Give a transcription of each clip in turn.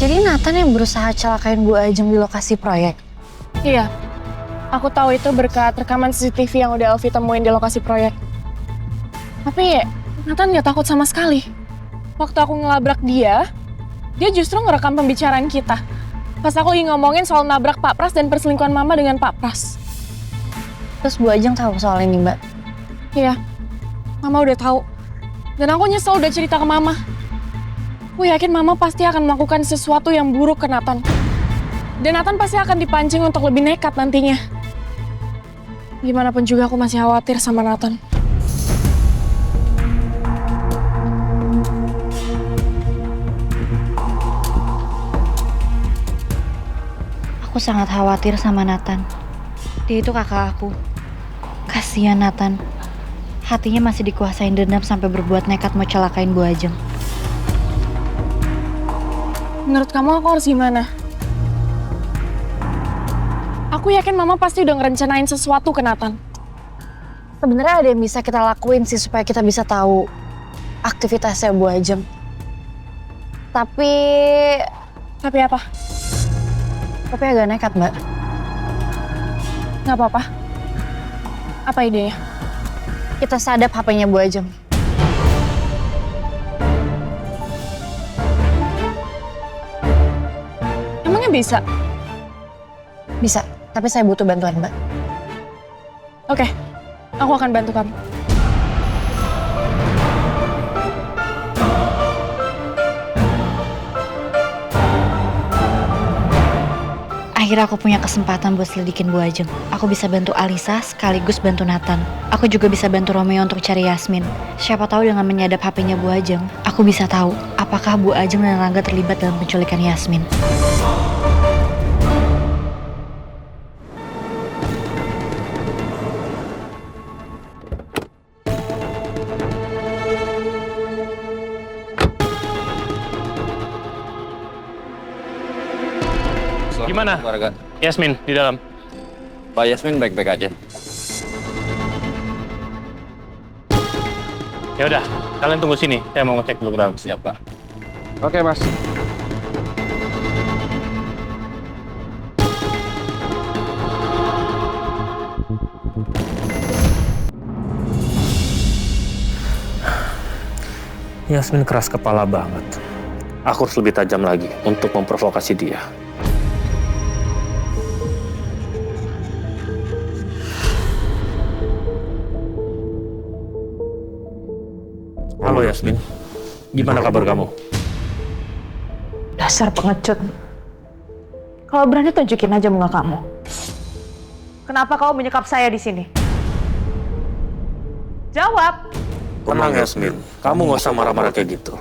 Jadi Nathan yang berusaha celakain Bu Ajeng di lokasi proyek? Iya, aku tahu itu berkat rekaman CCTV yang udah Elvi temuin di lokasi proyek. Tapi Nathan nggak takut sama sekali. Waktu aku ngelabrak dia justru ngerekam pembicaraan kita. Pas aku lagi ngomongin soal nabrak Pak Pras dan perselingkuhan Mama dengan Pak Pras. Terus Bu Ajeng tahu soal ini, Mbak? Iya, Mama udah tahu. Dan aku nyesel udah cerita ke Mama. Aku yakin Mama pasti akan melakukan sesuatu yang buruk ke Nathan. Dan Nathan pasti akan dipancing untuk lebih nekat nantinya. Gimana pun juga aku masih khawatir sama Nathan. Aku sangat khawatir sama Nathan. Dia itu kakak aku. Kasihan Nathan. Hatinya masih dikuasain dendam sampai berbuat nekat mau celakain Bu Ajeng. Menurut kamu aku harus gimana? Aku yakin Mama pasti udah ngerencanain sesuatu ke Nathan. Sebenarnya ada yang bisa kita lakuin sih supaya kita bisa tahu aktivitasnya Bu Ajeng. Tapi apa? Tapi agak nekat, Mbak. Nggak apa-apa. Apa idenya? Kita sadap HP-nya Bu Ajeng. Emangnya bisa? Bisa, tapi saya butuh bantuan, Mbak. Oke, aku akan bantu kamu. Akhirnya aku punya kesempatan buat selidikin Bu Ajeng. Aku bisa bantu Alisa sekaligus bantu Nathan. Aku juga bisa bantu Romeo untuk cari Yasmin. Siapa tahu dengan menyadap HP-nya Bu Ajeng, aku bisa tahu apakah Bu Ajeng dan Rangga terlibat dalam penculikan Yasmin. Gimana? Warga. Yasmin di dalam. Pak Yasmin baik-baik aja. Ya udah, kalian tunggu sini. Saya mau ngecek dulu ke dalam. Siap, Pak. Oke, Mas. Yasmin keras kepala banget. Aku harus lebih tajam lagi untuk memprovokasi dia. Halo Yasmin, gimana kabar kamu? Dasar pengecut. Kalau berani tunjukin aja muka kamu. Kenapa kamu menyekap saya di sini? Jawab. Tenang Yasmin, kamu nggak usah marah-marah kayak gitu.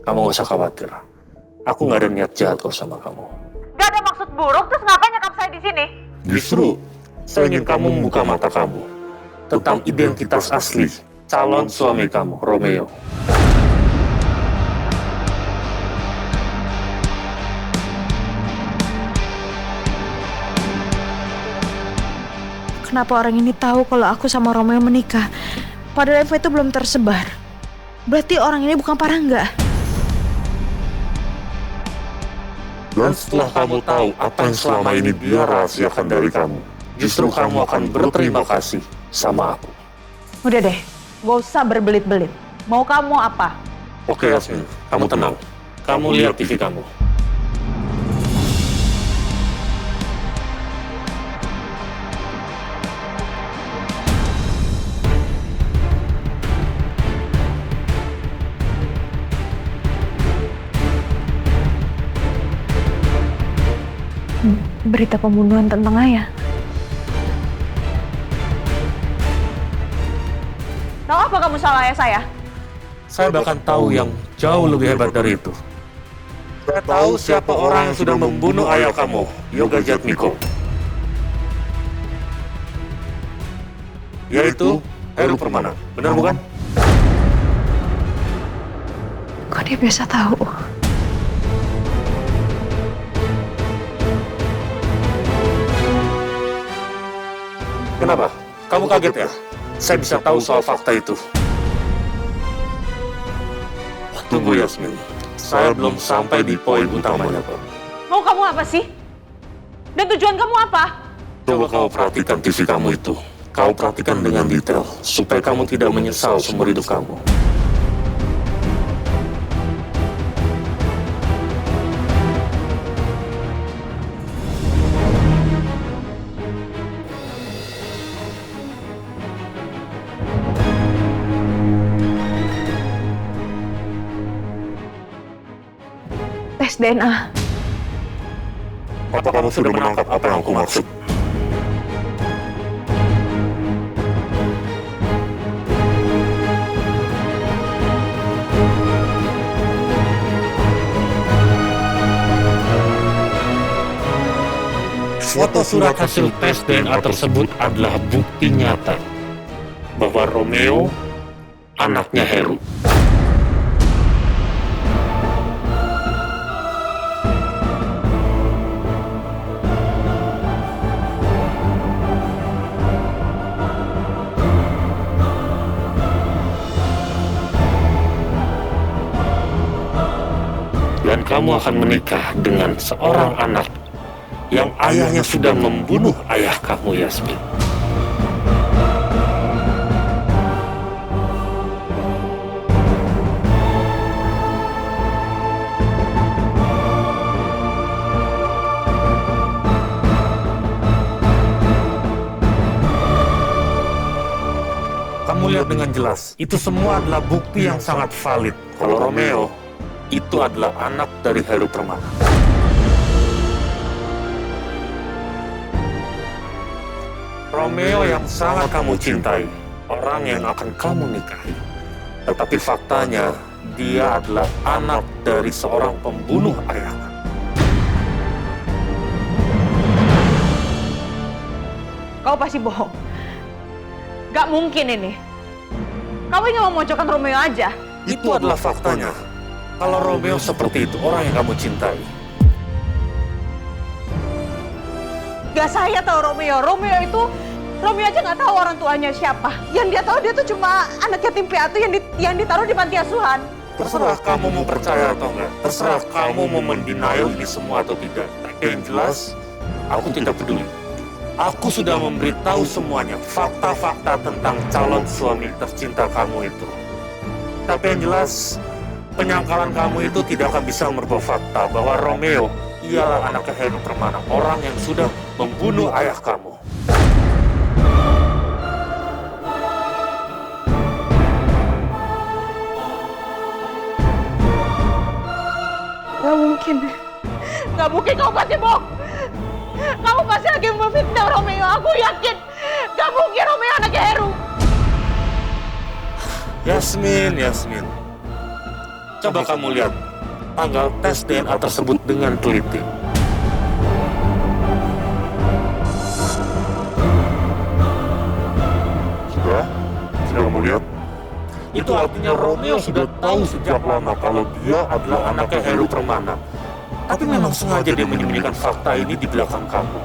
Kamu nggak usah khawatir. Aku nggak ada niat jahat kok sama kamu. Gak ada maksud buruk, terus ngapain nyekap saya di sini? Justru, saya ingin kamu membuka mata kamu tentang identitas asli calon suami kamu, Romeo. Kenapa orang ini tahu kalau aku sama Romeo menikah? Padahal info itu belum tersebar. Berarti orang ini bukan Parangga. Dan setelah kamu tahu apa yang selama ini dia rahasiakan dari kamu, justru kamu akan berterima kasih sama aku. Udah deh, gak usah berbelit-belit. Mau kamu apa? Oke Yasmin, kamu tenang. Kamu lihat TV kamu. Berita pembunuhan tentang ayah. Tahu apa kamu soal ayah saya? Saya bahkan tahu yang jauh lebih hebat dari itu. Saya tahu siapa orang yang sudah membunuh ayah kamu, Yoga Jatmiko. Yaitu Heru Permana, benar bukan? Kok dia biasa tahu? Kenapa? Kamu kaget ya? Saya bisa tahu soal fakta itu. Tunggu Yasmin, saya belum sampai di poin utamanya, Pak. Mau kamu apa sih? Dan tujuan kamu apa? Coba kau perhatikan TV kamu itu. Kau perhatikan dengan detail, supaya kamu tidak menyesal seumur hidup kamu. Tes DNA. Apa kamu sudah menangkap apa yang aku maksud? Foto surat hasil tes DNA tersebut adalah bukti nyata bahwa Romeo anaknya Heru. Dan kamu akan menikah dengan seorang anak yang ayahnya sudah membunuh ayah kamu, Yasmin. Kamu lihat dengan jelas, itu semua adalah bukti yang sangat valid kalau Romeo itu adalah anak dari Heru Permana. Romeo yang sangat kamu cintai, orang yang akan kamu nikahi. Tetapi faktanya, dia adalah anak dari seorang pembunuh ayah. Kau pasti bohong. Gak mungkin ini. Kau ingin memojokkan Romeo aja. Itu adalah faktanya. Kalau Romeo seperti itu, orang yang kamu cintai. Gak, saya tahu Romeo. Romeo aja nggak tahu orang tuanya siapa. Yang dia tahu dia tuh cuma anak yatim piatu yang ditaruh di panti asuhan. Terserah kamu mau percaya atau enggak. Terserah kamu mau mendenial ini semua atau tidak. Tapi yang jelas, aku tidak peduli. Aku sudah memberitahu semuanya, fakta-fakta tentang calon suami tercinta kamu itu. Tapi yang jelas, penyangkalan kamu itu tidak akan bisa merubah fakta bahwa Romeo ialah anak Heru Permana, orang yang sudah membunuh ayah kamu. Gak mungkin kau pasti bohong. Kamu pasti lagi memfitnah Romeo, aku yakin. Gak mungkin Romeo anaknya Heru. Yasmin. Coba kamu lihat tanggal tes DNA tersebut dengan teliti. Sudah kamu lihat? Itu artinya Romeo sudah tahu sejak lama kalau dia adalah anaknya Heru Permana. Tapi memang sengaja dia menyembunyikan fakta ini di belakang kamu.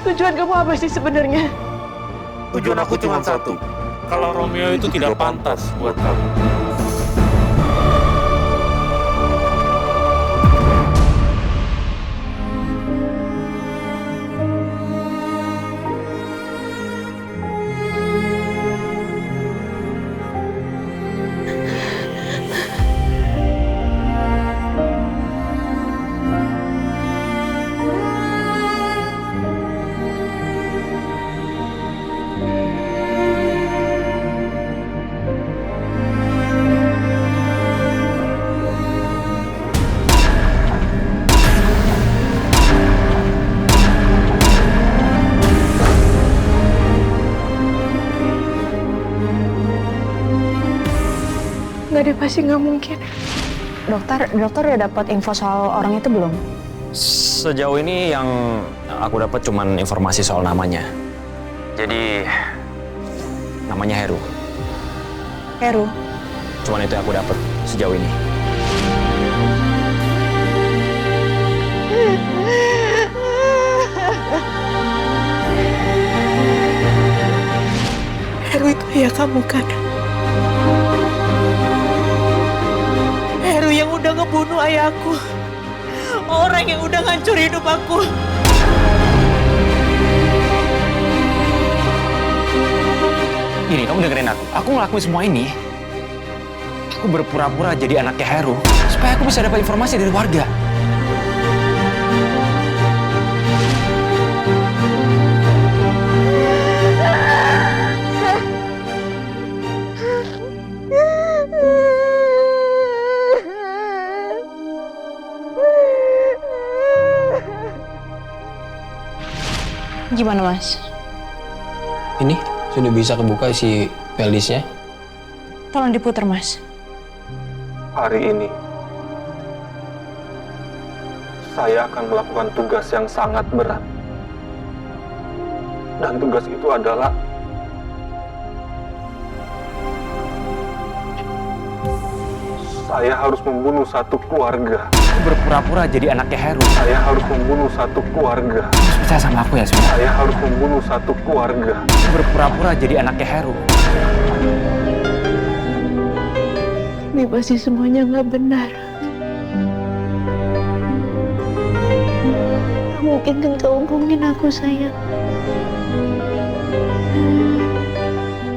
Tujuan kamu apa sih sebenarnya? Tujuan aku cuma satu. Kalau Romeo itu tidak pantas buat kamu. Nggak deh, pasti nggak mungkin. Dokter udah dapat info soal orang itu belum? Sejauh ini yang aku dapat cuman informasi soal namanya. Jadi namanya Heru. Heru. Cuman itu yang aku dapat sejauh ini. Heru itu ya kamu kan? Heru yang udah ngebunuh ayahku. Orang yang udah ngancur hidup aku. Gini, kamu dengerin aku. Aku ngelakuin semua ini. Aku berpura-pura jadi anaknya Heru supaya aku bisa dapat informasi dari warga. Gimana, Mas? Ini sudah bisa kebuka isi playlistnya. Tolong diputar, Mas. Hari ini, saya akan melakukan tugas yang sangat berat. Dan tugas itu adalah saya harus membunuh satu keluarga. Aku berpura-pura jadi anaknya Heru. Saya harus membunuh satu keluarga. Percaya sama aku ya, Yasmin. Saya harus membunuh satu keluarga. Aku berpura-pura jadi anaknya Heru. Ini pasti semuanya nggak benar. Gak mungkin kan kau bohongin aku, sayang.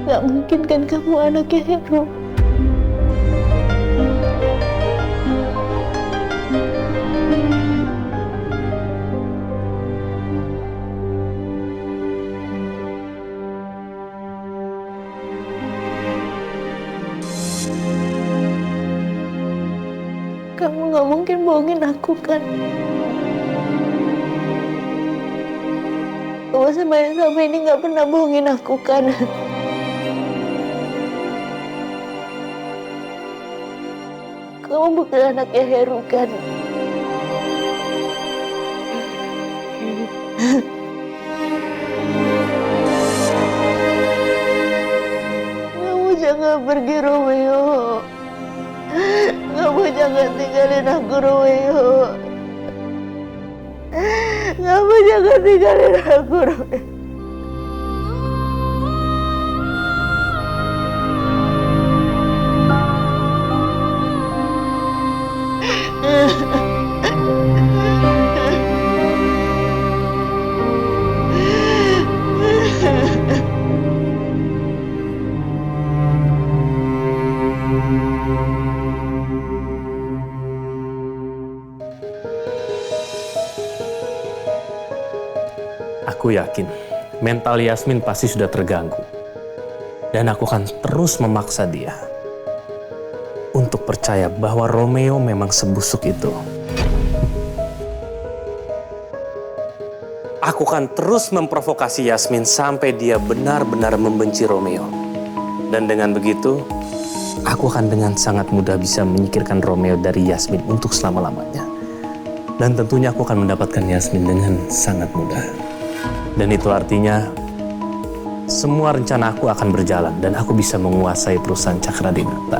Gak mungkin kan kamu anaknya Heru. Kamu gak mungkin bohongin aku kan? Kamu sama ini gak pernah bohongin aku kan? Kamu bukan anaknya Heru kan? Kamu jangan pergi, Romeo. Kamu jangan tinggalin aku, Romeo. Kamu jangan tinggalin aku, Romeo. Aku yakin mental Yasmin pasti sudah terganggu. Dan aku akan terus memaksa dia untuk percaya bahwa Romeo memang sebusuk itu. Aku akan terus memprovokasi Yasmin sampai dia benar-benar membenci Romeo. Dan dengan begitu, aku akan dengan sangat mudah bisa menyingkirkan Romeo dari Yasmin untuk selama-lamanya. Dan tentunya aku akan mendapatkan Yasmin dengan sangat mudah. Dan itu artinya semua rencana aku akan berjalan dan aku bisa menguasai perusahaan Cakradinata.